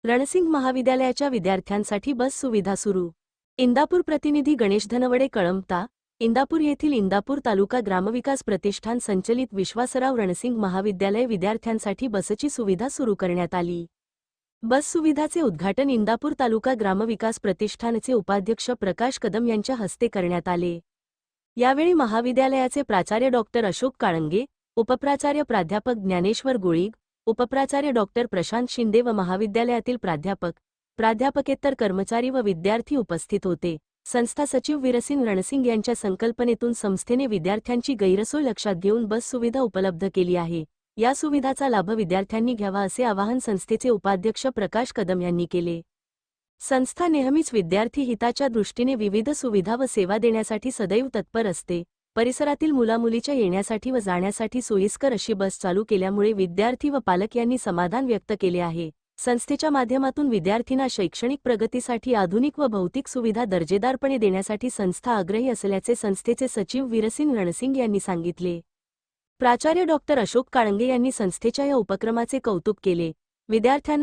रणसिंग महाविद्यालयाच्या विद्यार्थ्यांसाठी बस सुविधा सुरू। इंदापूर प्रतिनिधी गणेश धनवडे कळंबता। इंदापूर येथील इंदापूर तालुका ग्रामविकास प्रतिष्ठान संचलित विश्वासराव रणसिंग महाविद्यालय विद्यार्थ्यांसाठी बसची सुविधा सुरू करण्यात आली। बस सुविधाचे उद्घाटन इंदापूर तालुका ग्रामविकास प्रतिष्ठानचे उपाध्यक्ष प्रकाश कदम यांच्या हस्ते करण्यात आले। यावेळी महाविद्यालयाचे प्राचार्य डॉक्टर अशोक काळंगे, उपप्राचार्य प्राध्यापक ज्ञानेश्वर गुळीग, उपप्राचार्य डॉक्टर प्रशांत शिंदे व महाविद्यालयातील प्राध्यापकेतर कर्मचारी व विद्यार्थी उपस्थित होते। संस्था सचिव वीरसिंग रणसिंग यांच्या संकल्पनेतून संस्थेने विद्यार्थ्यांची गैरसोय लक्षात घेऊन बस सुविधा उपलब्ध केली आहे। या सुविधाचा लाभ विद्यार्थ्यांनी घ्यावा असे आवाहन संस्थेचे उपाध्यक्ष प्रकाश कदम यांनी केले। संस्था नेहमीच विद्यार्थी हिताच्या दृष्टीने विविध सुविधा व सेवा देण्यासाठी सदैव तत्पर असते। परिसरातील मुलामुलीच्या येण्यासाठी व जाण्यासाठी सोयीस्कर अशी बस चालू केल्यामुळे विद्यार्थी व पालक यांनी समाधान व्यक्त केले आहे। संस्थेच्या माध्यमातून विद्यार्थ्यांना शैक्षणिक प्रगतीसाठी आधुनिक व भौतिक सुविधा दर्जेदारपणे देण्यासाठी संस्था आग्रही असल्याचे संस्थेचे सचिव वीरसिंग रणसिंग यांनी सांगितले। प्राचार्य डॉक्टर अशोक काळंगे यांनी संस्थेच्या या उपक्रमाचे कौतुक केले। विद्यार्थ्यांना